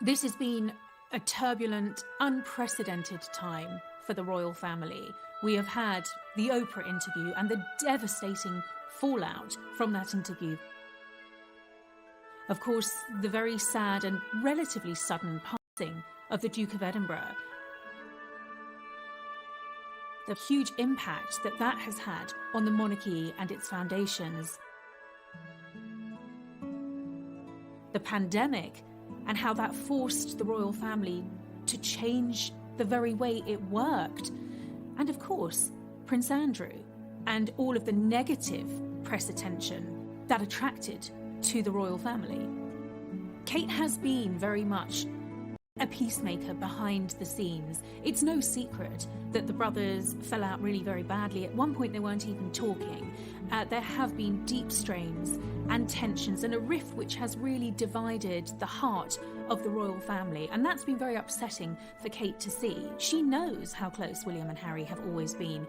This has been a turbulent, unprecedented time for the royal family. We have had the Oprah interview and the devastating fallout from that interview. Of course, the very sad and relatively sudden passing of the Duke of Edinburgh. The huge impact that that has had on the monarchy and its foundations. The pandemic and how that forced the royal family to change the very way it worked. And of course, Prince Andrew and all of the negative press attention that attracted to the royal family. Kate has been very much a peacemaker behind the scenes. It's no secret that the brothers fell out really very badly. At one point they weren't even talking. There have been deep strains and tensions and a rift which has really divided the heart of the royal family, and that's been very upsetting for Kate to see. She knows how close William and Harry have always been,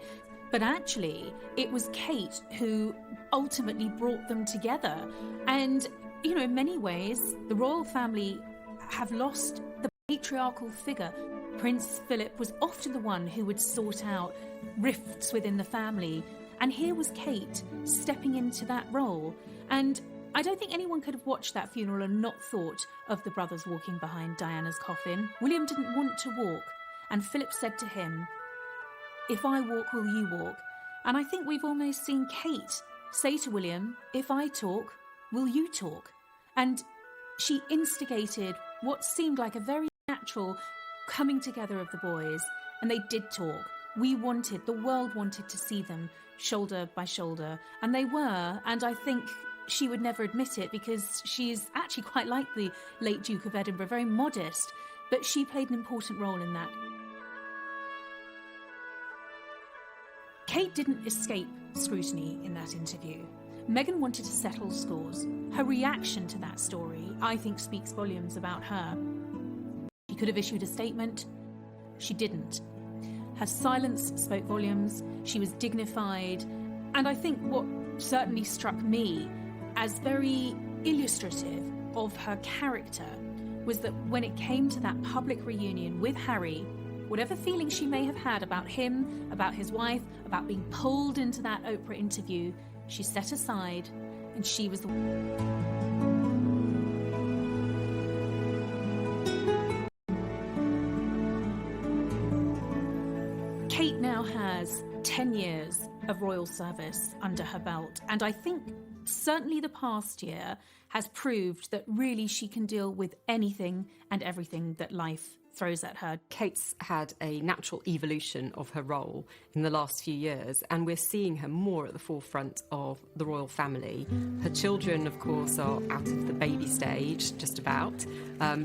but actually it was Kate who ultimately brought them together. And, you know, in many ways the royal family have lost the patriarchal figure. Prince Philip was often the one who would sort out rifts within the family, and here was Kate stepping into that role. And I don't think anyone could have watched that funeral and not thought of the brothers walking behind Diana's coffin. William didn't want to walk, and Philip said to him, "If I walk, will you walk?" And I think we've almost seen Kate say to William, "If I talk, will you talk?" And she instigated what seemed like a very natural coming together of the boys, and they did talk. The world wanted to see them shoulder by shoulder, and they were, and I think she would never admit it because she's actually quite like the late Duke of Edinburgh, very modest, but she played an important role in that. Kate didn't escape scrutiny in that interview. Meghan wanted to settle scores. Her reaction to that story, I think, speaks volumes about her. She could have issued a statement. She didn't. Her silence spoke volumes. She was dignified. And I think what certainly struck me as very illustrative of her character was that when it came to that public reunion with Harry, whatever feeling she may have had about him, about his wife, about being pulled into that Oprah interview, she set aside, and she was the Kate now has 10 years of royal service under her belt, and I think certainly the past year has proved that really she can deal with anything and everything that life throws at her. Kate's had a natural evolution of her role in the last few years, and we're seeing her more at the forefront of the royal family. Her children, of course, are out of the baby stage, just about,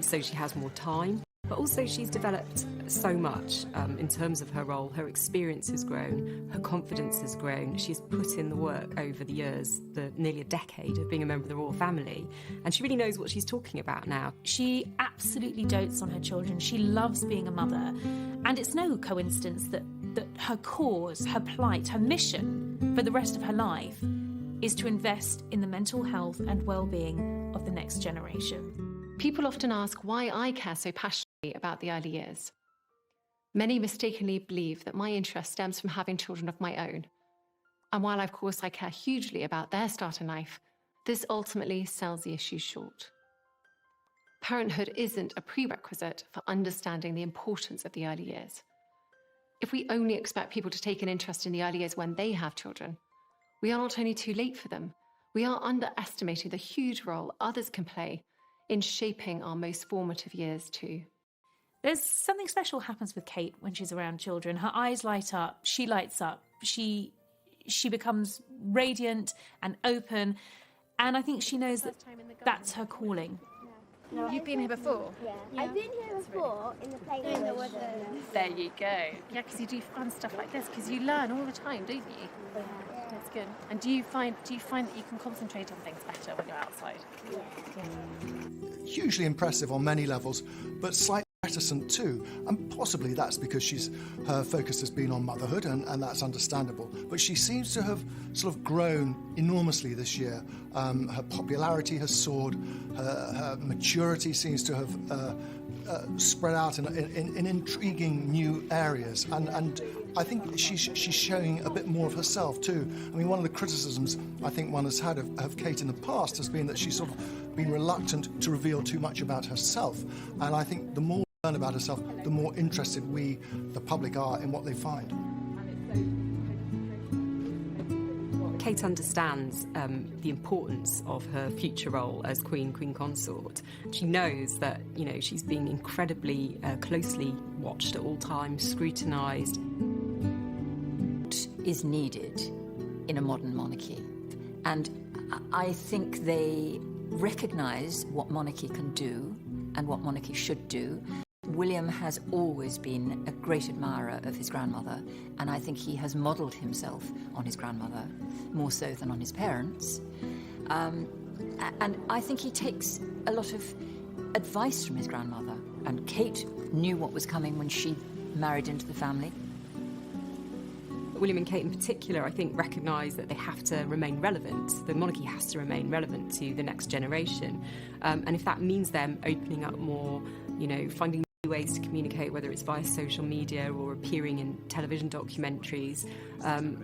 so she has more time. But also she's developed so much in terms of her role. Her experience has grown, her confidence has grown. She's put in the work over the years, nearly a decade of being a member of the royal family, and she really knows what she's talking about now. She absolutely dotes on her children. She loves being a mother, and it's no coincidence that her cause, her plight, her mission for the rest of her life is to invest in the mental health and well-being of the next generation. People often ask why I care so passionately about the early years. Many mistakenly believe that my interest stems from having children of my own. And while, of course, I care hugely about their start in life, this ultimately sells the issue short. Parenthood isn't a prerequisite for understanding the importance of the early years. If we only expect people to take an interest in the early years when they have children, we are not only too late for them, we are underestimating the huge role others can play in shaping our most formative years too. There's something special happens with Kate when she's around children. Her eyes light up, she lights up, she becomes radiant and open, and I think she knows that that's her calling. No, you've been here before? Yeah. I've been here before in the playground. There you go. Yeah, because you do fun stuff like this, because you learn all the time, don't you? Yeah. That's good. And do you find that you can concentrate on things better when you're outside? Yeah. Hugely impressive on many levels, but slightly reticent too, and possibly that's because her focus has been on motherhood, and that's understandable. But she seems to have sort of grown enormously this year. Her popularity has soared, her maturity seems to have spread out in intriguing new areas, and I think she's showing a bit more of herself too. I mean, one of the criticisms I think one has had of Kate in the past has been that she's sort of been reluctant to reveal too much about herself, and I think the more we learn about herself, the more interested we, the public, are in what they find. Kate understands the importance of her future role as Queen Consort. She knows that, she's being incredibly closely watched at all times, scrutinised. Is needed in a modern monarchy. And I think they recognise what monarchy can do and what monarchy should do. William has always been a great admirer of his grandmother, and I think he has modelled himself on his grandmother, more so than on his parents. And I think he takes a lot of advice from his grandmother, and Kate knew what was coming when she married into the family. William and Kate in particular, I think, recognise that they have to remain relevant. The monarchy has to remain relevant to the next generation. And if that means them opening up more, finding new ways to communicate, whether it's via social media or appearing in television documentaries,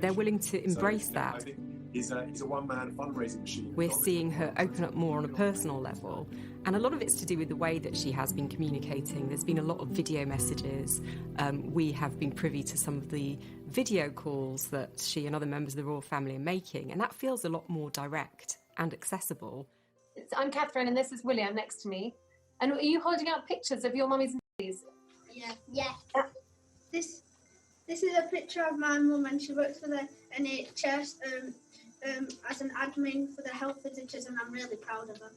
they're willing to embrace that. He's a one-man fundraising machine. We're seeing her open up more on a personal level, and a lot of it's to do with the way that she has been communicating. There's been a lot of video messages. We have been privy to some of the video calls that she and other members of the royal family are making, and that feels a lot more direct and accessible. I'm Catherine, and this is William next to me. And are you holding up pictures of your mummies and daddies? Yeah. Yeah. This is a picture of my mum, and she works for the NHS as an admin for the health visitors, and I'm really proud of her.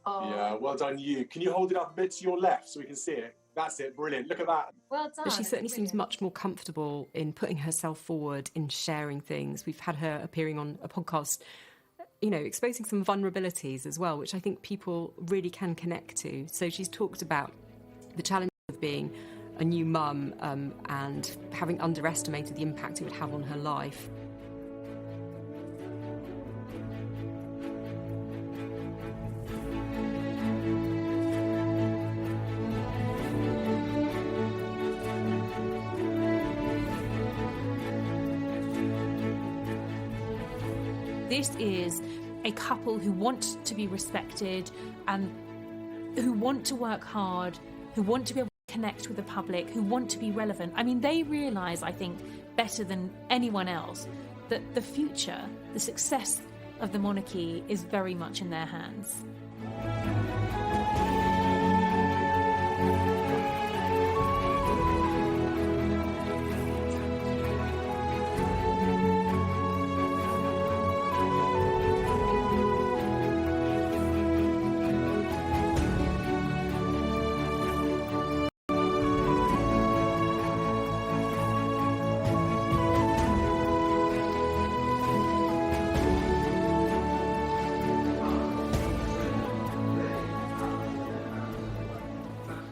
Oh. Yeah, well done you. Can you hold it up a bit to your left so we can see it? That's it, brilliant. Look at that. Well done. But she certainly seems much more comfortable in putting herself forward, in sharing things. We've had her appearing on a podcast, exposing some vulnerabilities as well, which I think people really can connect to. So she's talked about the challenge of being a new mum and having underestimated the impact it would have on her life. This is a couple who want to be respected and who want to work hard, who want to be able to connect with the public, who want to be relevant. I mean, they realise, I think, better than anyone else, that the future, the success of the monarchy is very much in their hands.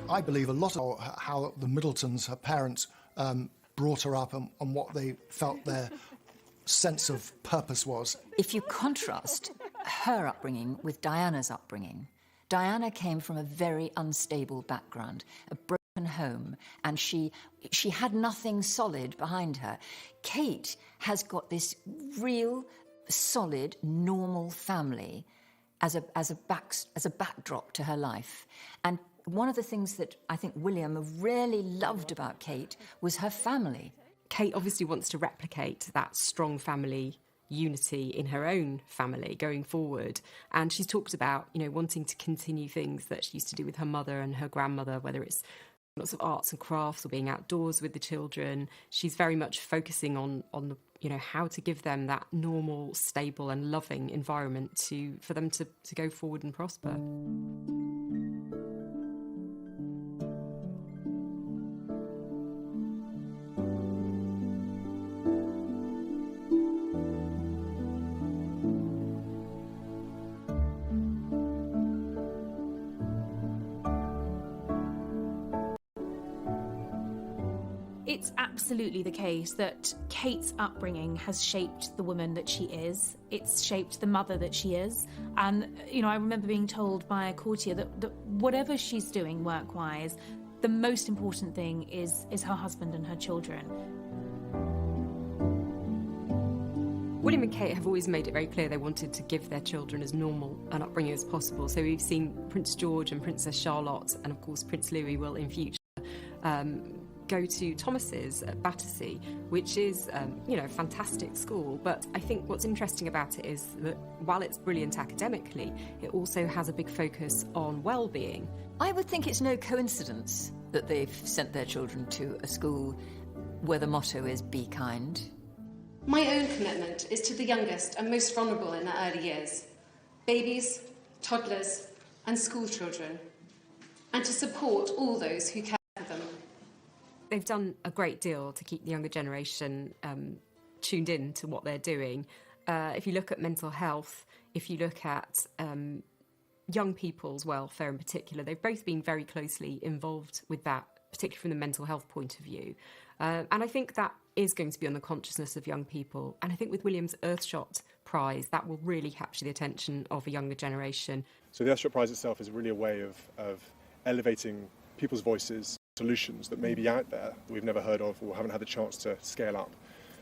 I believe a lot of how the Middletons, her parents, brought her up and what they felt their sense of purpose was. If you contrast her upbringing with Diana's upbringing, Diana came from a very unstable background, a broken home, and she had nothing solid behind her. Kate has got this real, solid, normal family as a backdrop to her life. And one of the things that I think William really loved about Kate was her family. Kate obviously wants to replicate that strong family unity in her own family going forward. And she's talked about, wanting to continue things that she used to do with her mother and her grandmother, whether it's lots of arts and crafts or being outdoors with the children. She's very much focusing on the, how to give them that normal, stable and loving environment for them to go forward and prosper. It's absolutely the case that Kate's upbringing has shaped the woman that she is. It's shaped the mother that she is. And, I remember being told by a courtier that whatever she's doing work-wise, the most important thing is her husband and her children. William and Kate have always made it very clear they wanted to give their children as normal an upbringing as possible. So we've seen Prince George and Princess Charlotte, and of course Prince Louis will in future go to Thomas's at Battersea, which is, a fantastic school. But I think what's interesting about it is that while it's brilliant academically, it also has a big focus on well-being. I would think it's no coincidence that they've sent their children to a school where the motto is be kind. My own commitment is to the youngest and most vulnerable in their early years, babies, toddlers and school children, and to support all those who care for them. They've done a great deal to keep the younger generation tuned in to what they're doing. If you look at mental health, if you look at young people's welfare in particular, they've both been very closely involved with that, particularly from the mental health point of view. And I think that is going to be on the consciousness of young people. And I think with William's Earthshot Prize, that will really capture the attention of a younger generation. So the Earthshot Prize itself is really a way of elevating people's voices, solutions that may be out there that we've never heard of or haven't had the chance to scale up.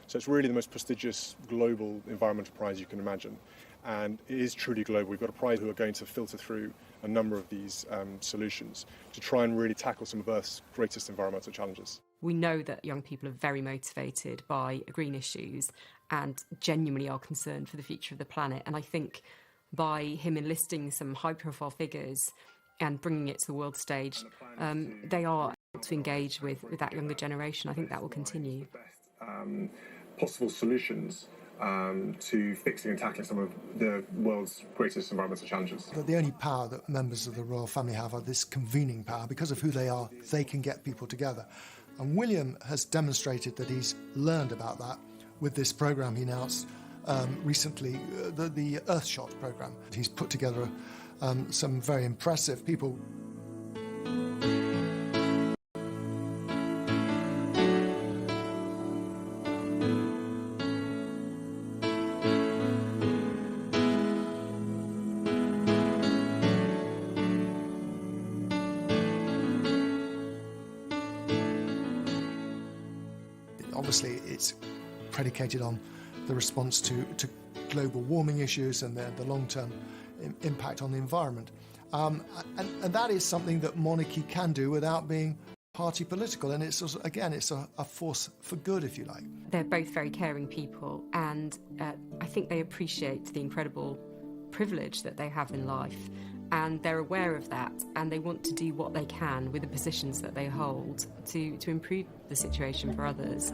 So it's really the most prestigious global environmental prize you can imagine. And it is truly global. We've got a prize who are going to filter through a number of these solutions to try and really tackle some of Earth's greatest environmental challenges. We know that young people are very motivated by green issues and genuinely are concerned for the future of the planet. And I think by him enlisting some high-profile figures and bringing it to the world stage, they are able to engage with that younger generation. I think that will continue. Possible solutions to fixing and tackling some of the world's greatest environmental challenges. The only power that members of the royal family have are this convening power. Because of who they are, they can get people together. And William has demonstrated that he's learned about that with this programme he announced recently, the Earthshot programme. He's put together some very impressive people. Obviously, it's predicated on the response to global warming issues and the long-term impact on the environment. And that is something that monarchy can do without being party political. And it's also, again, it's a force for good, if you like. They're both very caring people, and I think they appreciate the incredible privilege that they have in life. And they're aware of that, and they want to do what they can with the positions that they hold to improve the situation for others.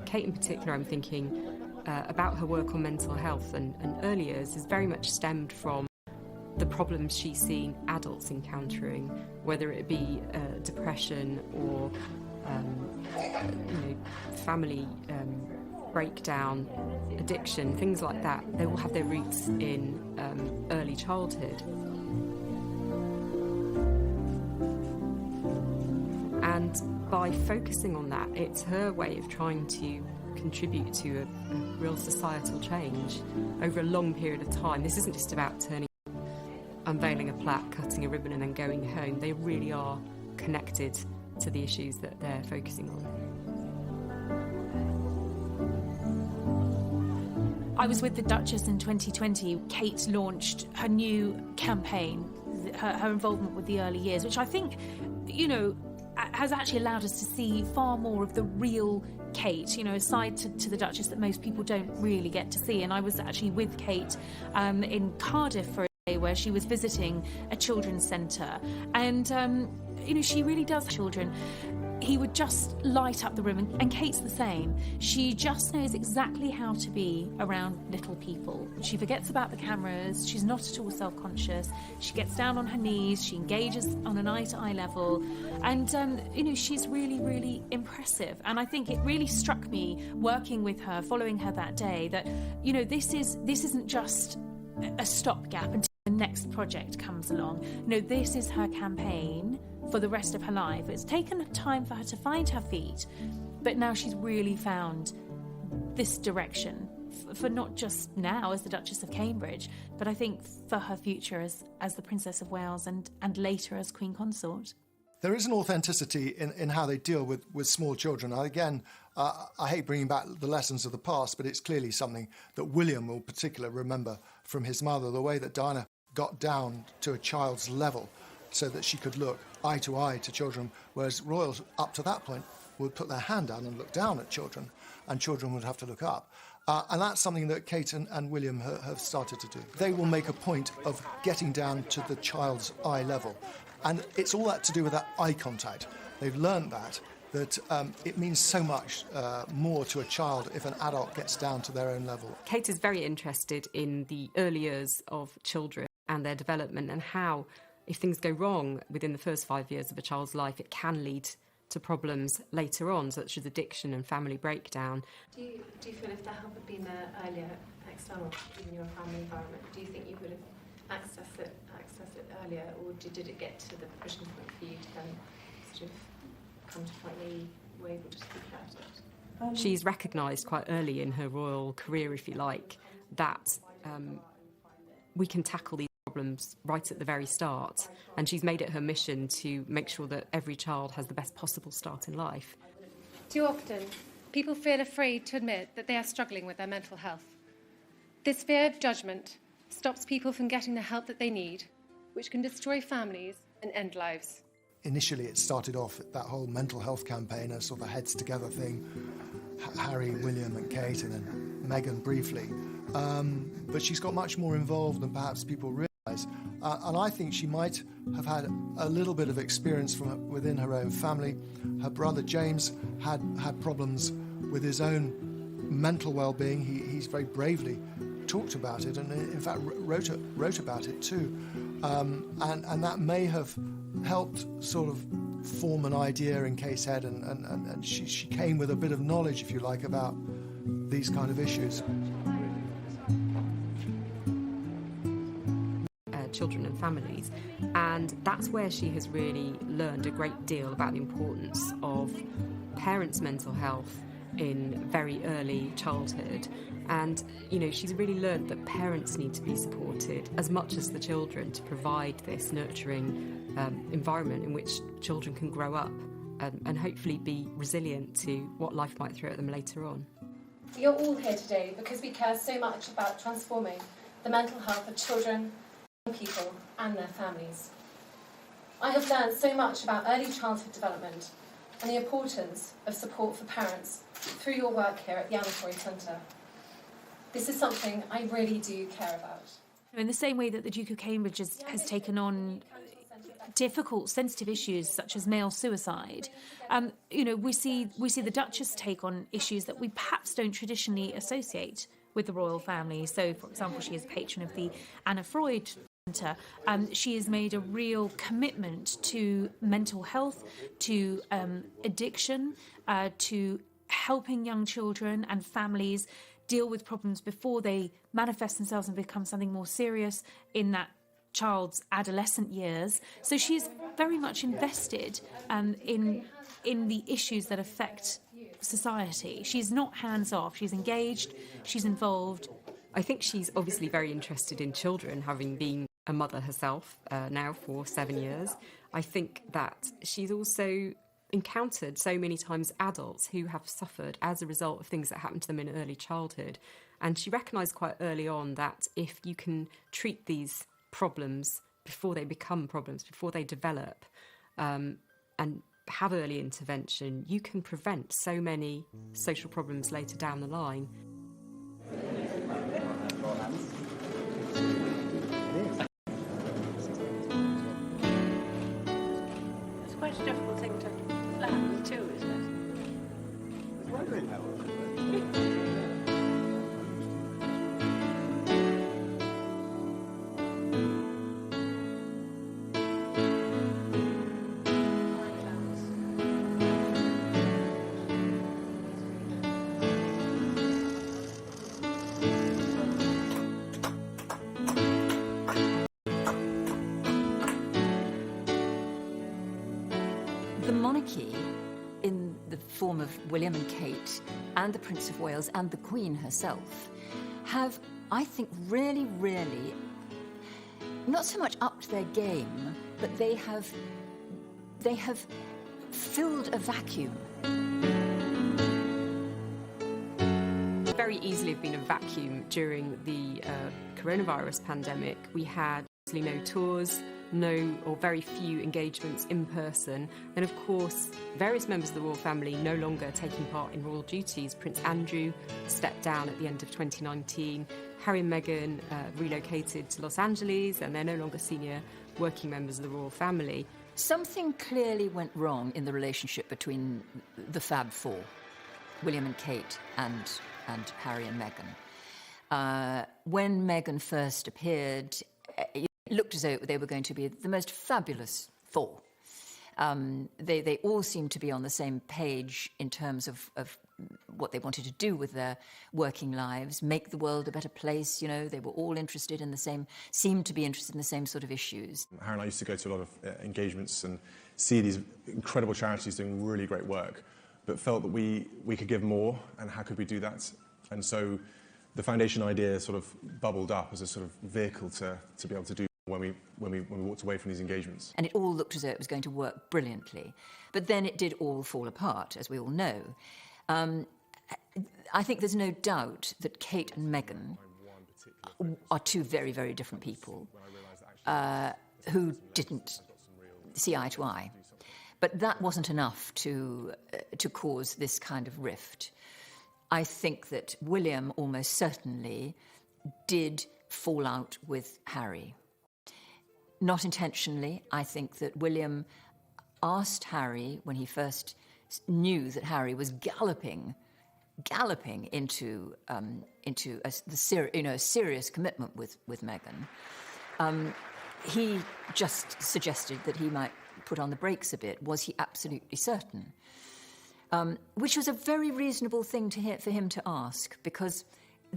Kate in particular, I'm thinking about her work on mental health and early years has very much stemmed from the problems she's seen adults encountering, whether it be depression or family breakdown, addiction, things like that. They all have their roots in early childhood. And by focusing on that, it's her way of trying to contribute to a real societal change over a long period of time. This isn't just about unveiling a plaque, cutting a ribbon and then going home. They really are connected to the issues that they're focusing on. I was with the Duchess in 2020. Kate launched her new campaign, her involvement with the early years, which I think, has actually allowed us to see far more of the real Kate, a side to the Duchess that most people don't really get to see. And I was actually with Kate in Cardiff for a day where she was visiting a children's centre. And, she really does children. He would just light up the room, and Kate's the same. She just knows exactly how to be around little people. She forgets about the cameras, she's not at all self-conscious, she gets down on her knees, she engages on an eye-to-eye level, and she's really, really impressive. And I think it really struck me working with her, following her that day, that this isn't just a stopgap until the next project comes along. No, this is her campaign for the rest of her life. It's taken time for her to find her feet, but now she's really found this direction for not just now as the Duchess of Cambridge, but I think for her future as the Princess of Wales and later as Queen Consort. There is an authenticity in how they deal with small children. Again, I hate bringing back the lessons of the past, but it's clearly something that William will particularly remember from his mother, the way that Diana got down to a child's level so that she could look eye to eye to children, whereas royals up to that point would put their hand down and look down at children, and children would have to look up. And that's something that Kate and William have started to do. They will make a point of getting down to the child's eye level. And it's all that to do with that eye contact. They've learned that it means so much more to a child if an adult gets down to their own level. Kate is very interested in the early years of children and their development, and how, if things go wrong within the first 5 years of a child's life, it can lead to problems later on, such as addiction and family breakdown. Do you feel if the help had been there earlier, external, in your family environment, do you think you would have accessed it earlier, or did it get to the pushing point for you to then sort of come to a point where you were able to speak about it? She's recognised quite early in her royal career, if you like, that we can tackle these problems right at the very start, and she's made it her mission to make sure that every child has the best possible start in life. Too often, people feel afraid to admit that they are struggling with their mental health. This fear of judgment stops people from getting the help that they need, which can destroy families and end lives. Initially, it started off that whole mental health campaign, a sort of a heads together thing, Harry, William and Kate, and then Meghan briefly. But she's got much more involved than perhaps people realise. And I think she might have had a little bit of experience from within her own family. Her brother James had problems with his own mental well-being. He's very bravely talked about it, and in fact wrote about it too. And that may have helped sort of form an idea in Kate's head, and she came with a bit of knowledge, if you like, about these kind of issues. Children and families, and that's where she has really learned a great deal about the importance of parents' mental health in very early childhood. And she's really learned that parents need to be supported as much as the children to provide this nurturing environment in which children can grow up and hopefully be resilient to what life might throw at them later on. You're all here today because we care so much about transforming the mental health of children, people and their families. I have learned so much about early childhood development and the importance of support for parents through your work here at the Anatory Centre. This is something I really do care about. In the same way that the Duke of Cambridge has taken on difficult, sensitive issues such as male suicide, we see the Duchess take on issues that we perhaps don't traditionally associate with the royal family. So, for example, she is patron of the Anna Freud Centre. She has made a real commitment to mental health, to addiction, to helping young children and families deal with problems before they manifest themselves and become something more serious in that child's adolescent years. So she's very much invested in the issues that affect society. She's not hands-off. She's engaged. She's involved. I think she's obviously very interested in children, having been a mother herself now for 7 years. I think that she's also encountered so many times adults who have suffered as a result of things that happened to them in early childhood. And she recognised quite early on that if you can treat these problems before they become problems, before they develop, and have early intervention, you can prevent so many social problems later down the line. It's quite a difficult thing to plan too, isn't it? Wondering how. monarchy, in the form of William and Kate and the Prince of Wales and the Queen herself, have, I think, really, really not so much upped their game, but they have filled a vacuum. Very easily have been a vacuum during the coronavirus pandemic. We had no tours, no or very few engagements in person, and of course various members of the royal family no longer taking part in royal duties. Prince Andrew stepped down at the end of 2019. Harry and Meghan relocated to Los Angeles, and they're no longer senior working members of the royal family. Something clearly went wrong in the relationship between the Fab Four, William and Kate and Harry and Meghan. When Meghan first appeared, it looked as though they were going to be the most fabulous four. They all seemed to be on the same page in terms of what they wanted to do with their working lives, make the world a better place. You know, they were all interested in the same, seemed to be interested in the same sort of issues. Harry and I used to go to a lot of engagements and see these incredible charities doing really great work, but felt that we could give more, and how could we do that? And so the foundation idea sort of bubbled up as a sort of vehicle to be able to do when we walked away from these engagements. And it all looked as though it was going to work brilliantly. But then it did all fall apart, as we all know. I think there's no doubt that Kate and Meghan are two very, very different people who didn't see eye to eye. But that wasn't enough to cause this kind of rift. I think that William almost certainly did fall out with Harry. Not intentionally. I think that William asked Harry, when he first knew that Harry was galloping into a serious commitment with Meghan, he just suggested that he might put on the brakes a bit. Was he absolutely certain? Which was a very reasonable thing for him to ask, because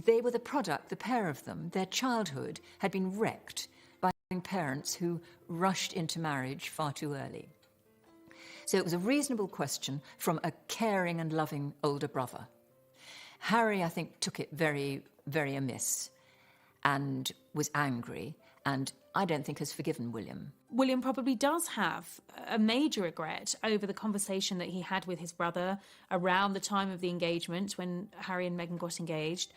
they were the product, the pair of them, their childhood had been wrecked by having parents who rushed into marriage far too early. So it was a reasonable question from a caring and loving older brother. Harry, I think, took it very, very amiss and was angry, and I don't think has forgiven William. William probably does have a major regret over the conversation that he had with his brother around the time of the engagement, when Harry and Meghan got engaged,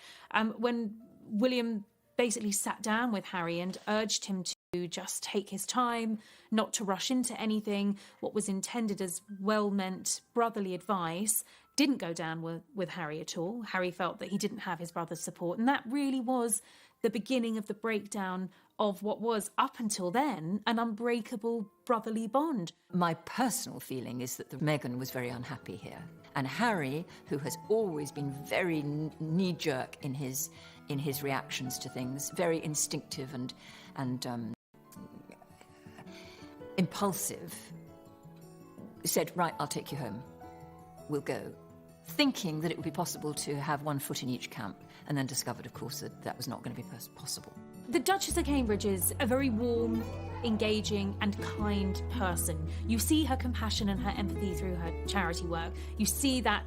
when William basically sat down with Harry and urged him to just take his time, not to rush into anything. What was intended as well-meant brotherly advice didn't go down with Harry at all. Harry felt that he didn't have his brother's support, and that really was the beginning of the breakdown of what was, up until then, an unbreakable brotherly bond. My personal feeling is that Meghan was very unhappy here. And Harry, who has always been very knee-jerk in his reactions to things, very instinctive and impulsive, said, right, I'll take you home. We'll go. Thinking that it would be possible to have one foot in each camp, and then discovered, of course, that was not going to be possible. The Duchess of Cambridge is a very warm, engaging and kind person. You see her compassion and her empathy through her charity work. You see that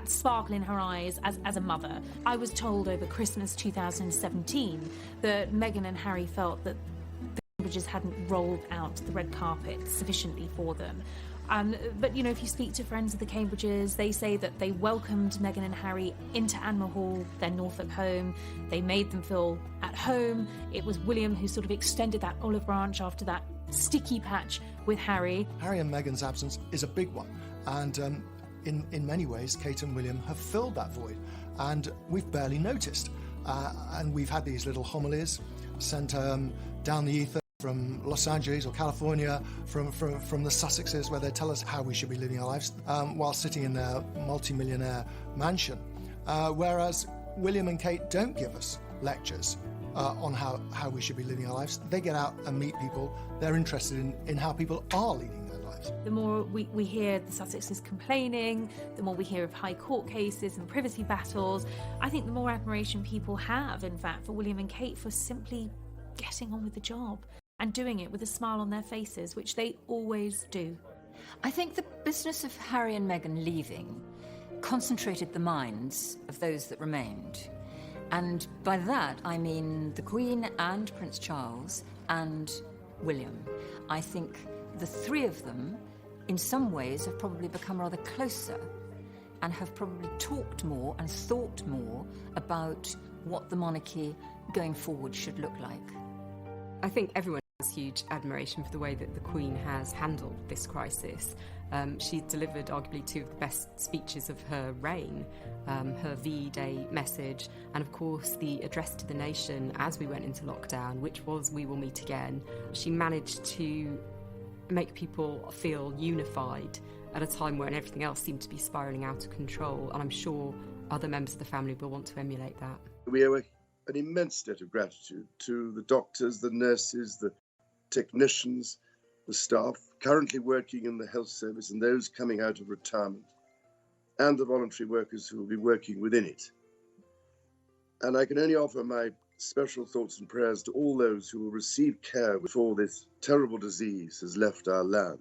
sparkle in her eyes as a mother. I was told over Christmas 2017 that Meghan and Harry felt that the Cambridges hadn't rolled out the red carpet sufficiently for them. But, you know, if you speak to friends of the Cambridges, they say that they welcomed Meghan and Harry into Anmer Hall, their Norfolk home. They made them feel at home. It was William who sort of extended that olive branch after that sticky patch with Harry. Harry and Meghan's absence is a big one. And in many ways, Kate and William have filled that void. And we've barely noticed. And we've had these little homilies sent down the ether from Los Angeles or California, from the Sussexes, where they tell us how we should be living our lives while sitting in their multi-millionaire mansion. Whereas William and Kate don't give us lectures on how we should be living our lives. They get out and meet people. They're interested in how people are leading their lives. The more we hear the Sussexes complaining, the more we hear of high court cases and privacy battles, I think the more admiration people have, in fact, for William and Kate for simply getting on with the job and doing it with a smile on their faces, which they always do. I think the business of Harry and Meghan leaving concentrated the minds of those that remained. And by that, I mean the Queen and Prince Charles and William. I think the three of them, in some ways, have probably become rather closer and have probably talked more and thought more about what the monarchy going forward should look like. I think everyone has huge admiration for the way that the Queen has handled this crisis. She delivered arguably two of the best speeches of her reign, her VE Day message and of course the address to the nation as we went into lockdown, which was "We will meet again." She managed to make people feel unified at a time when everything else seemed to be spiralling out of control, and I'm sure other members of the family will want to emulate that. We owe an immense debt of gratitude to the doctors, the nurses, the technicians, the staff currently working in the health service and those coming out of retirement, and the voluntary workers who will be working within it. And I can only offer my special thoughts and prayers to all those who will receive care before this terrible disease has left our land.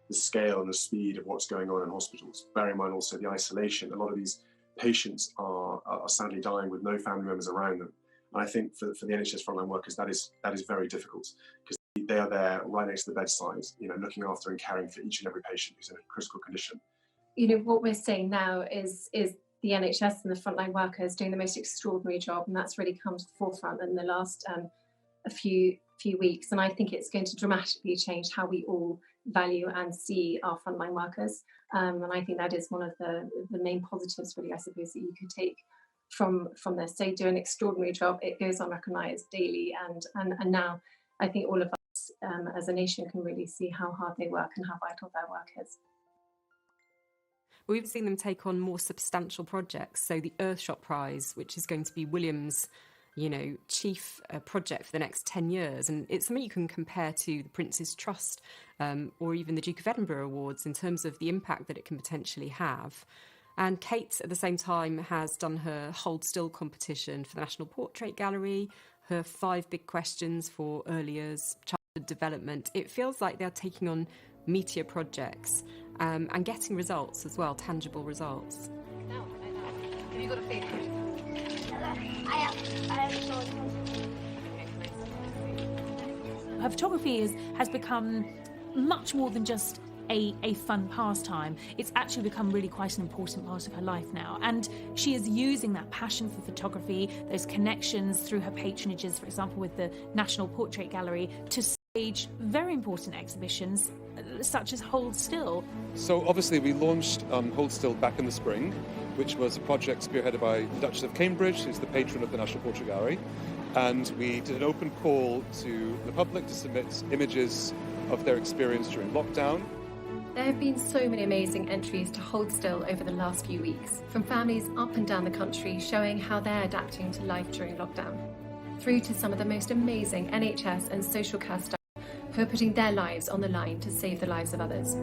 The scale and the speed of what's going on in hospitals. Bear in mind also the isolation. A lot of these patients are sadly dying with no family members around them. And I think for the NHS frontline workers, that is very difficult, because they are there right next to the bedside, looking after and caring for each and every patient who's in a critical condition. What we're seeing now is the NHS and the frontline workers doing the most extraordinary job, and that's really come to the forefront in the last a few weeks. And I think it's going to dramatically change how we all value and see our frontline workers. And I think that is one of the main positives, really, I suppose, that you could take from this. They do an extraordinary job. It goes unrecognised daily, and now I think all of us as a nation can really see how hard they work and how vital their work is. We've seen them take on more substantial projects. So the Earthshot Prize, which is going to be William's, chief project for the next 10 years. And it's something you can compare to the Prince's Trust or even the Duke of Edinburgh Awards in terms of the impact that it can potentially have. And Kate, at the same time, has done her Hold Still competition for the National Portrait Gallery, her 5 big questions for early years childhood development. It feels like they're taking on meteor projects and getting results as well, tangible results. Have you got a favourite? Her photography has become much more than just a fun pastime. It's actually become really quite an important part of her life now, and she is using that passion for photography, those connections through her patronages, for example with the National Portrait Gallery, to stage very important exhibitions such as Hold Still. So obviously we launched Hold Still back in the spring, which was a project spearheaded by the Duchess of Cambridge, who's the patron of the National Portrait Gallery, and we did an open call to the public to submit images of their experience during lockdown. There have been so many amazing entries to Hold Still over the last few weeks, from families up and down the country showing how they're adapting to life during lockdown, through to some of the most amazing NHS and social care staff who are putting their lives on the line to save the lives of others.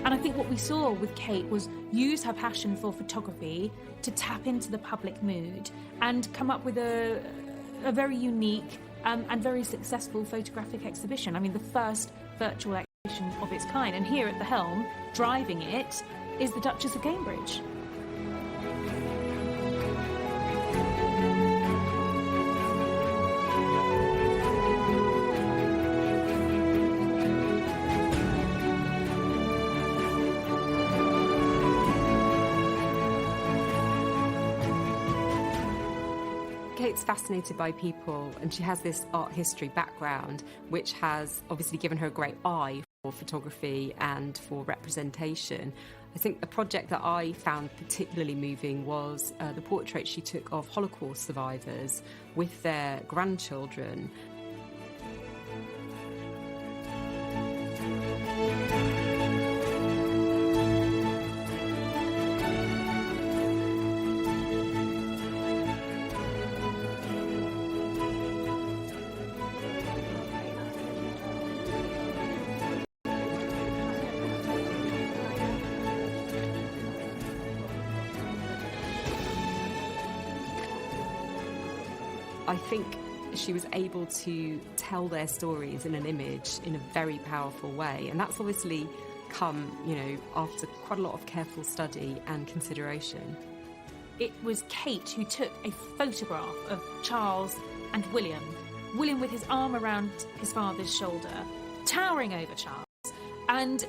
And I think what we saw with Kate was use her passion for photography to tap into the public mood and come up with a very unique and very successful photographic exhibition. I mean, the first virtual exhibition of its kind. And here at the helm, driving it, is the Duchess of Cambridge. Kate's fascinated by people, and she has this art history background, which has obviously given her a great eye for photography and for representation. I think a project that I found particularly moving was the portrait she took of Holocaust survivors with their grandchildren. I think she was able to tell their stories in an image in a very powerful way, and that's obviously come, after quite a lot of careful study and consideration. It was Kate who took a photograph of Charles and William. William with his arm around his father's shoulder, towering over Charles. And,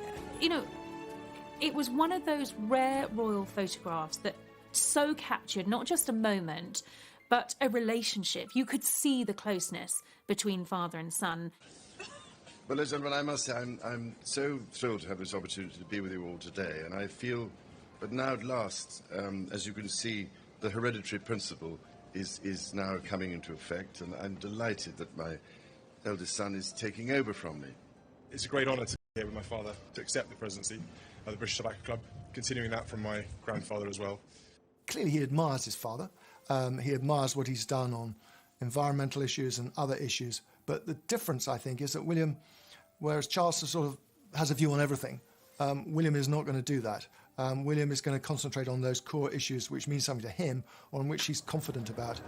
it was one of those rare royal photographs that so captured not just a moment, but a relationship. You could see the closeness between father and son. Well, ladies and gentlemen, I must say I'm so thrilled to have this opportunity to be with you all today, and I feel that now at last, as you can see, the hereditary principle is now coming into effect, and I'm delighted that my eldest son is taking over from me. It's a great honour to be here with my father, to accept the presidency of the British Tobacco Club, continuing that from my grandfather as well. Clearly he admires his father. He admires what he's done on environmental issues and other issues. But the difference, I think, is that William, whereas Charles sort of has a view on everything, William is not going to do that. William is going to concentrate on those core issues which mean something to him, or on which he's confident about.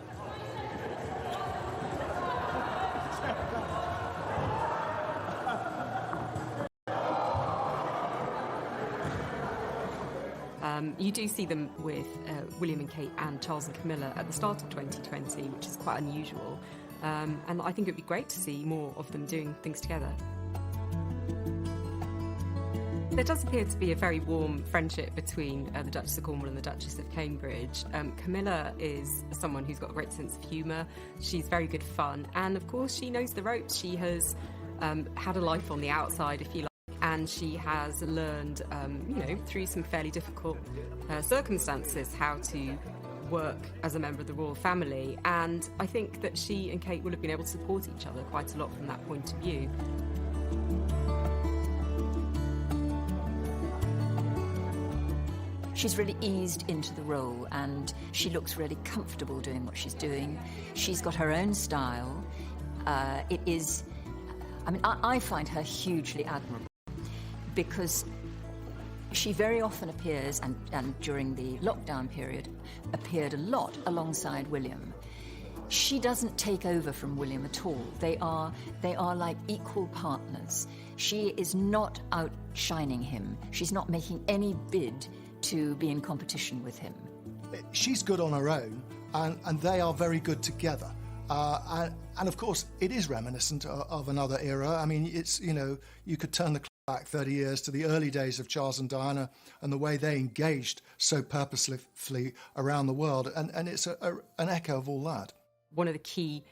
You do see them with William and Kate and Charles and Camilla at the start of 2020, which is quite unusual. And I think it would be great to see more of them doing things together. There does appear to be a very warm friendship between the Duchess of Cornwall and the Duchess of Cambridge. Camilla is someone who's got a great sense of humour. She's very good fun. And, of course, she knows the ropes. She has had a life on the outside, if you like. And she has learned, through some fairly difficult circumstances, how to work as a member of the royal family. And I think that she and Kate would have been able to support each other quite a lot from that point of view. She's really eased into the role, and she looks really comfortable doing what she's doing. She's got her own style. I find her hugely admirable, because she very often appears, and during the lockdown period, appeared a lot alongside William. She doesn't take over from William at all. They are like equal partners. She is not outshining him. She's not making any bid to be in competition with him. She's good on her own, and they are very good together. And of course, it is reminiscent of another era. I mean, it's, you could turn the clock back 30 years to the early days of Charles and Diana and the way they engaged so purposefully around the world. And it's an echo of all that. One of the key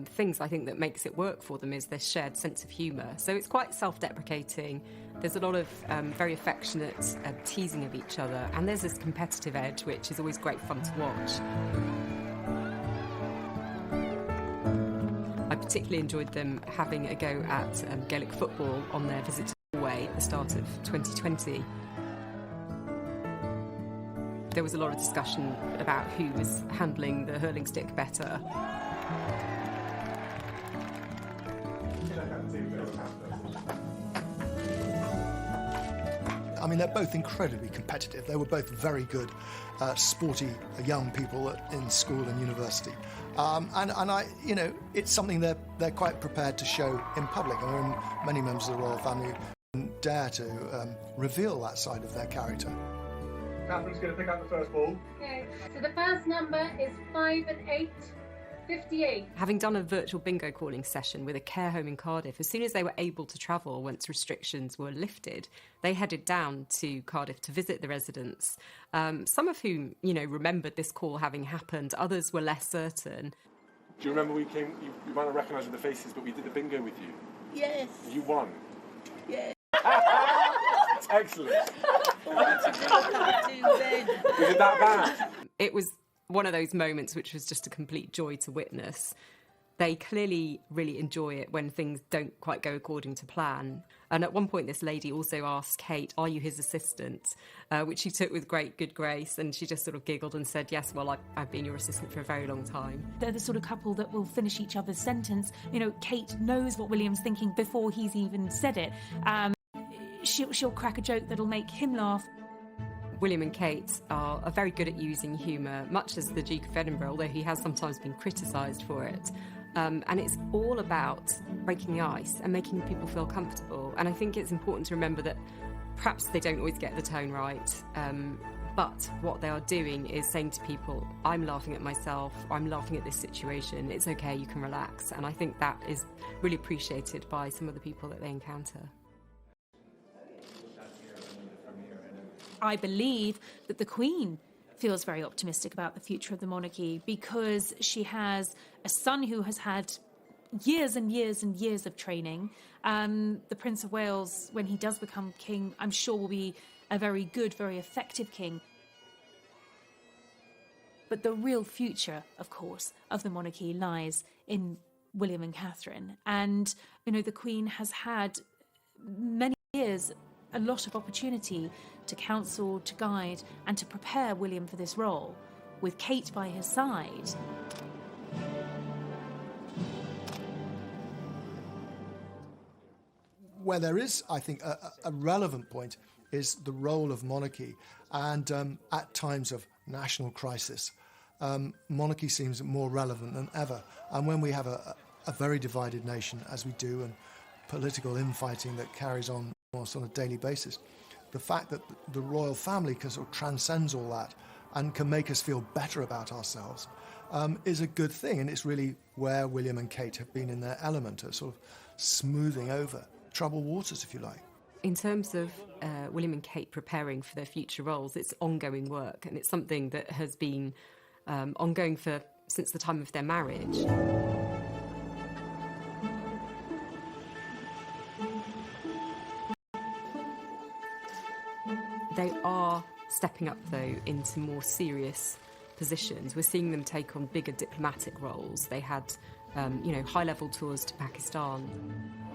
things I think that makes it work for them is their shared sense of humour. So it's quite self-deprecating. There's a lot of very affectionate teasing of each other. And there's this competitive edge, which is always great fun to watch. I particularly enjoyed them having a go at Gaelic football on their visit to Norway at the start of 2020. There was a lot of discussion about who was handling the hurling stick better. I mean, they're both incredibly competitive. They were both very good, sporty young people in school and university. It's something they're quite prepared to show in public. I mean, many members of the royal family dare to reveal that side of their character. Catherine's going to pick up the first ball. Okay, so the first number is 5 and 8. 58. Having done a virtual bingo calling session with a care home in Cardiff, as soon as they were able to travel once restrictions were lifted, they headed down to Cardiff to visit the residents, some of whom, remembered this call having happened, others were less certain. Do you remember we came, you might not recognise the faces, but we did the bingo with you? Yes. You won? Yes. Excellent. it that bad? It was one of those moments which was just a complete joy to witness. They clearly really enjoy it when things don't quite go according to plan. And at one point, this lady also asked Kate, "Are you his assistant?" Which she took with great good grace. And she just sort of giggled and said, "Yes, well, I've been your assistant for a very long time." They're the sort of couple that will finish each other's sentence. You know, Kate knows what William's thinking before he's even said it. She'll crack a joke that'll make him laugh. William and Kate are very good at using humour, much as the Duke of Edinburgh, although he has sometimes been criticised for it. And it's all about breaking the ice and making people feel comfortable. And I think it's important to remember that perhaps they don't always get the tone right, but what they are doing is saying to people, "I'm laughing at myself, I'm laughing at this situation, it's okay, you can relax." And I think that is really appreciated by some of the people that they encounter. I believe that the Queen feels very optimistic about the future of the monarchy because she has a son who has had years and years and years of training. The Prince of Wales, when he does become king, I'm sure will be a very good, very effective king. But the real future, of course, of the monarchy lies in William and Catherine. And, you know, the Queen has had many years a lot of opportunity to counsel, to guide, and to prepare William for this role, with Kate by his side. Where there is, I think, a relevant point is the role of monarchy, and at times of national crisis, monarchy seems more relevant than ever. And when we have a very divided nation, as we do, and political infighting that carries on almost on a daily basis, the fact that the royal family can sort of transcends all that and can make us feel better about ourselves is a good thing. And it's really where William and Kate have been in their element, at sort of smoothing over troubled waters, if you like. In terms of William and Kate preparing for their future roles, it's ongoing work, and it's something that has been ongoing since the time of their marriage. They are stepping up, though, into more serious positions. We're seeing them take on bigger diplomatic roles. They had, high-level tours to Pakistan.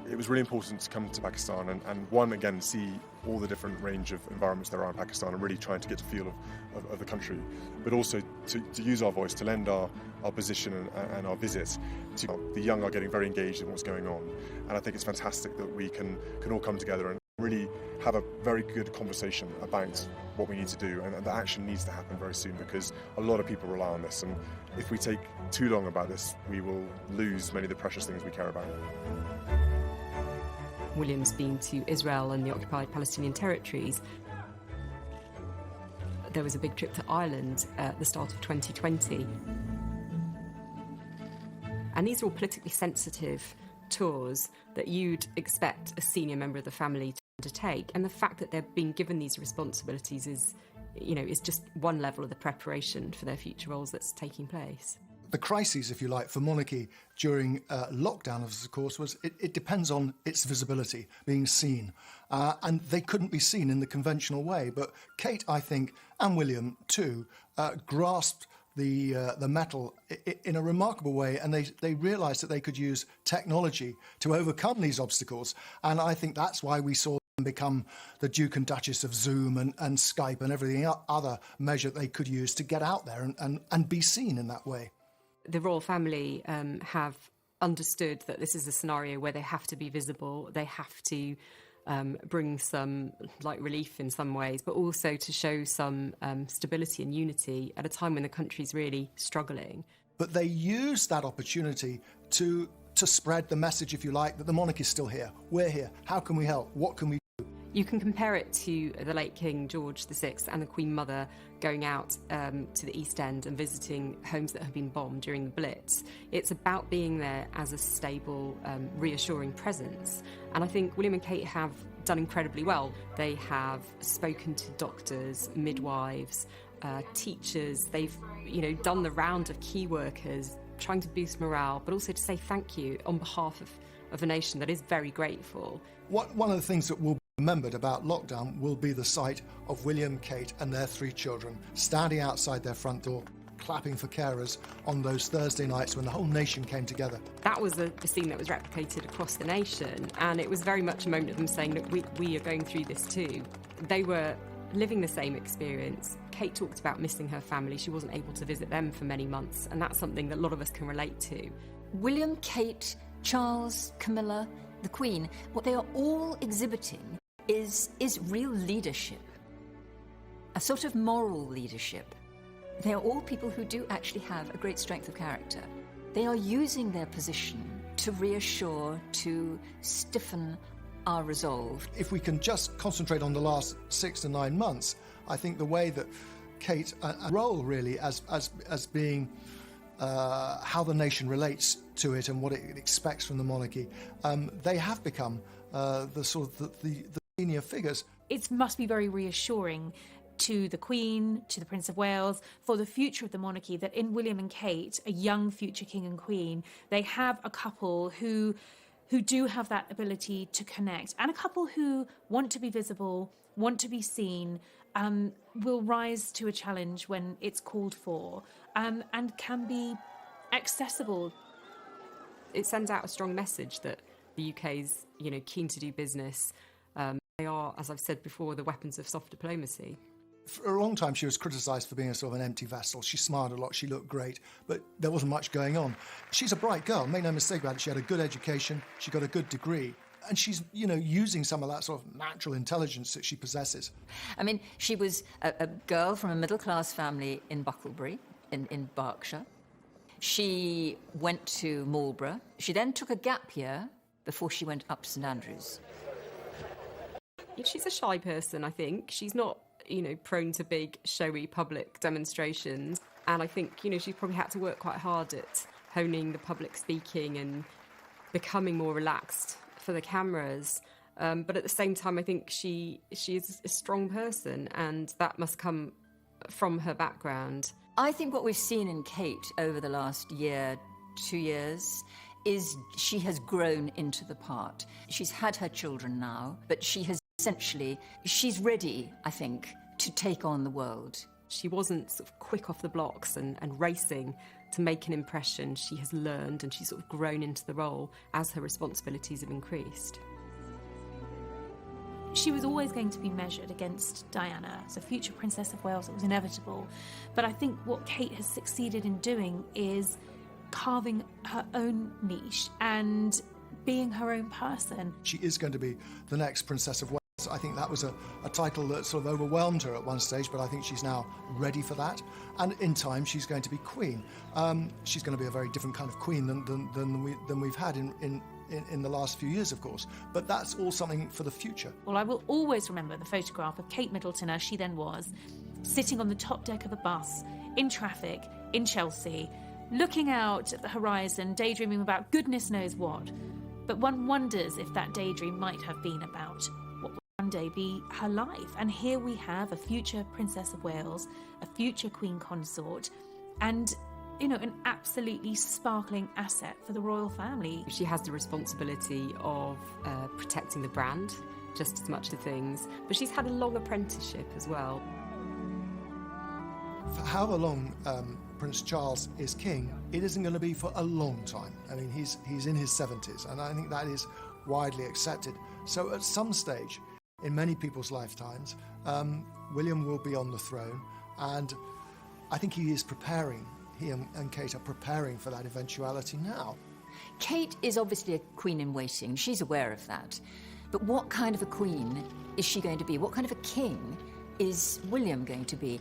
It was really important to come to Pakistan and one, again, see all the different range of environments there are in Pakistan and really trying to get a feel of the country, but also to use our voice, to lend our position and our visit to the young are getting very engaged in what's going on. And I think it's fantastic that we can all come together and really have a very good conversation about what we need to do, and the action needs to happen very soon because a lot of people rely on this, and if we take too long about this, we will lose many of the precious things we care about. William's been to Israel and the occupied Palestinian territories. There was a big trip to Ireland at the start of 2020. And these are all politically sensitive tours that you'd expect a senior member of the family to undertake. And the fact that they're being given these responsibilities is just one level of the preparation for their future roles that's taking place. The crises, if you like, for monarchy during lockdown, of course, was it depends on its visibility, being seen. And they couldn't be seen in the conventional way. But Kate, I think, and William, too, grasped the metal in a remarkable way, and they realised that they could use technology to overcome these obstacles. And I think that's why we saw them become the Duke and Duchess of Zoom and Skype and everything other measure they could use to get out there and be seen in that way. The royal family have understood that this is a scenario where they have to be visible, they have to bring some relief in some ways, but also to show some stability and unity at a time when the country's really struggling. But they used that opportunity to spread the message, if you like, that the monarchy is still here. We're here. How can we help? What can we do? You can compare it to the late King George VI and the Queen Mother going out to the East End and visiting homes that have been bombed during the Blitz. It's about being there as a stable, reassuring presence. And I think William and Kate have done incredibly well. They have spoken to doctors, midwives, teachers. They've, done the round of key workers, trying to boost morale, but also to say thank you on behalf of a nation that is very grateful. One of the things that will be remembered about lockdown will be the sight of William, Kate and their 3 children standing outside their front door, clapping for carers on those Thursday nights when the whole nation came together. That was the scene that was replicated across the nation, and it was very much a moment of them saying that we are going through this too. They were living the same experience. Kate talked about missing her family. She wasn't able to visit them for many months, and that's something that a lot of us can relate to. William, Kate, Charles, Camilla, the Queen, what they are all exhibiting is real leadership, a sort of moral leadership. They are all people who do actually have a great strength of character. They are using their position to reassure, to stiffen our resolve. If we can just concentrate on the last 6 to 9 months, I think the way that Kate role really as being how the nation relates to it and what it expects from the monarchy, they have become the senior figures. It must be very reassuring to the Queen, to the Prince of Wales, for the future of the monarchy, that in William and Kate, a young future King and Queen, they have a couple who do have that ability to connect, and a couple who want to be visible, want to be seen, will rise to a challenge when it's called for, and can be accessible. It sends out a strong message that the UK's, keen to do business. They are, as I've said before, the weapons of soft diplomacy. For a long time, she was criticised for being a sort of an empty vessel. She smiled a lot, she looked great, but there wasn't much going on. She's a bright girl, make no mistake about it. She had a good education, she got a good degree, and she's, using some of that sort of natural intelligence that she possesses. I mean, she was a girl from a middle-class family in Bucklebury, in Berkshire. She went to Marlborough. She then took a gap year before she went up to St Andrews. She's a shy person, I think. She's not prone to big, showy public demonstrations. And I think, she's probably had to work quite hard at honing the public speaking and becoming more relaxed for the cameras. But at the same time, I think she is a strong person, and that must come from her background. I think what we've seen in Kate over the last year, 2 years, is she has grown into the part. She's had her children now, but she's ready, I think, to take on the world. She wasn't sort of quick off the blocks and racing to make an impression. She has learned, and she's sort of grown into the role as her responsibilities have increased. She was always going to be measured against Diana as a future Princess of Wales. It was inevitable. But I think what Kate has succeeded in doing is carving her own niche and being her own person. She is going to be the next Princess of Wales. I think that was a title that sort of overwhelmed her at one stage, but I think she's now ready for that. And in time, she's going to be Queen. She's going to be a very different kind of Queen than we've had in the last few years, of course. But that's all something for the future. Well, I will always remember the photograph of Kate Middleton, as she then was, sitting on the top deck of a bus, in traffic, in Chelsea, looking out at the horizon, daydreaming about goodness knows what. But one wonders if that daydream might have been about what will one day be her life. And here we have a future Princess of Wales, a future Queen Consort, and an absolutely sparkling asset for the royal family. She has the responsibility of protecting the brand just as much as things, but she's had a long apprenticeship as well. For however long Prince Charles is king, it isn't going to be for a long time. I mean, he's in his 70s, and I think that is widely accepted. So at some stage in many people's lifetimes, William will be on the throne, and I think he is preparing. He and Kate are preparing for that eventuality now. Kate is obviously a queen in waiting. She's aware of that. But what kind of a queen is she going to be? What kind of a king is William going to be?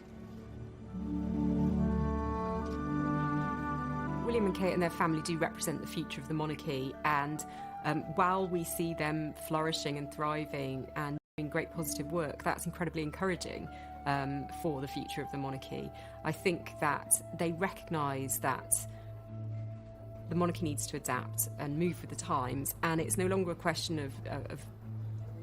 William and Kate and their family do represent the future of the monarchy, and while we see them flourishing and thriving and doing great positive work, that's incredibly encouraging for the future of the monarchy. I think that they recognise that the monarchy needs to adapt and move with the times, and it's no longer a question of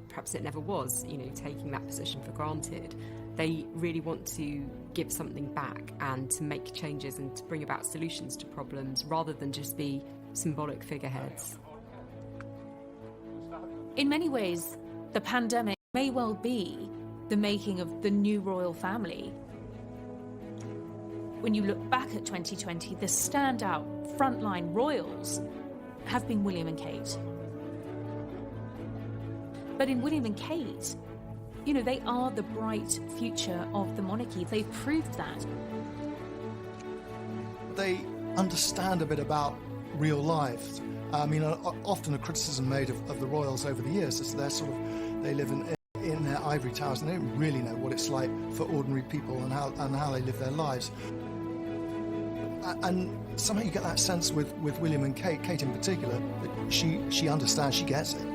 perhaps it never was, taking that position for granted. They really want to give something back and to make changes and to bring about solutions to problems rather than just be symbolic figureheads. In many ways, the pandemic may well be the making of the new royal family. When you look back at 2020, the standout frontline royals have been William and Kate. But in William and Kate, you know, they are the bright future of the monarchy. They've proved that. They understand a bit about real life. I mean, often a criticism made of the royals over the years is they live in their ivory towers and they don't really know what it's like for ordinary people and how they live their lives. And somehow you get that sense with William and Kate in particular, that she understands, she gets it.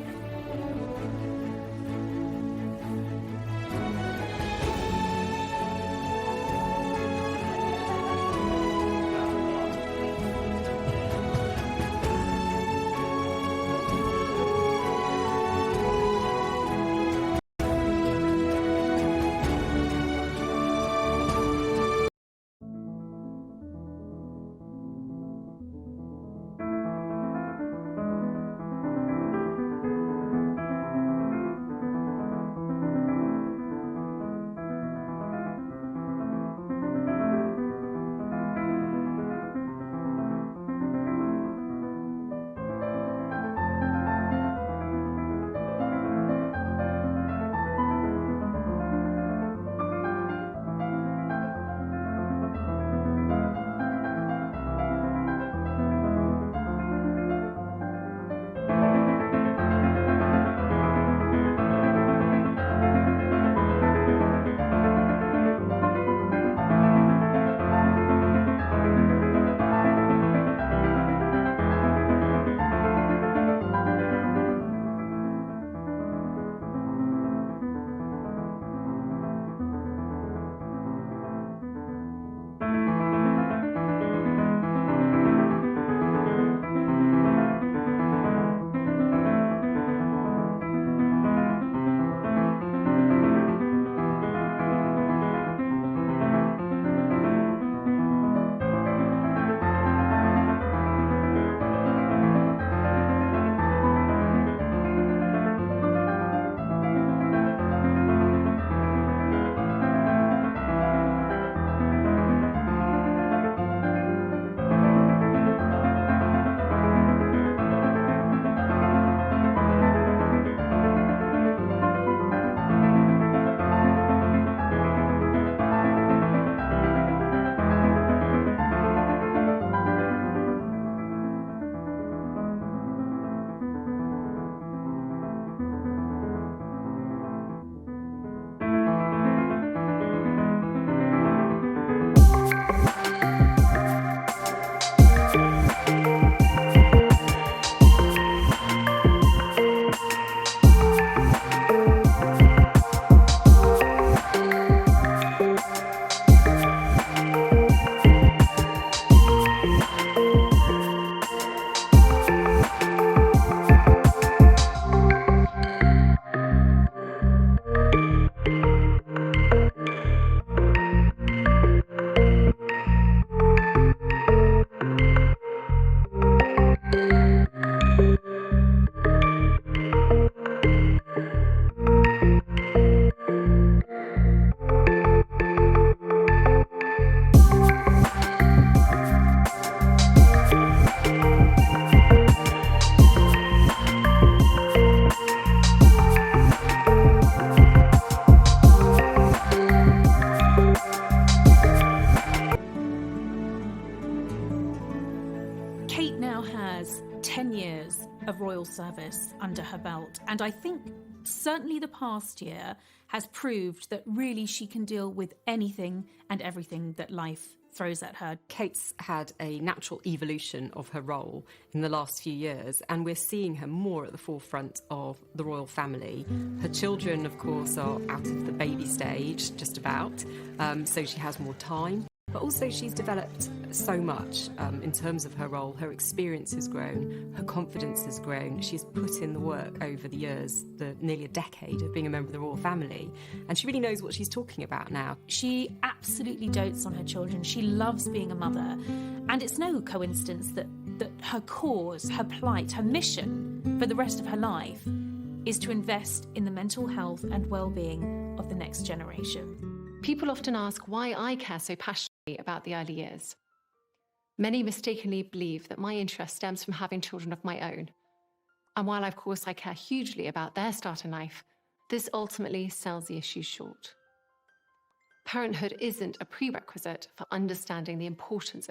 Kate now has 10 years of royal service under her belt, and I think certainly the past year has proved that really she can deal with anything and everything that life throws at her. Kate's had a natural evolution of her role in the last few years, and we're seeing her more at the forefront of the royal family. Her children, of course, are out of the baby stage, just about, so she has more time. But also she's developed so much in terms of her role. Her experience has grown, her confidence has grown. She's put in the work over the years, nearly a decade of being a member of the royal family. And she really knows what she's talking about now. She absolutely dotes on her children. She loves being a mother. And it's no coincidence that her cause, her plight, her mission for the rest of her life is to invest in the mental health and well-being of the next generation. People often ask why I care so passionately about the early years. Many mistakenly believe that my interest stems from having children of my own. And while, of course, I care hugely about their start in life, this ultimately sells the issue short. Parenthood isn't a prerequisite for understanding the importance of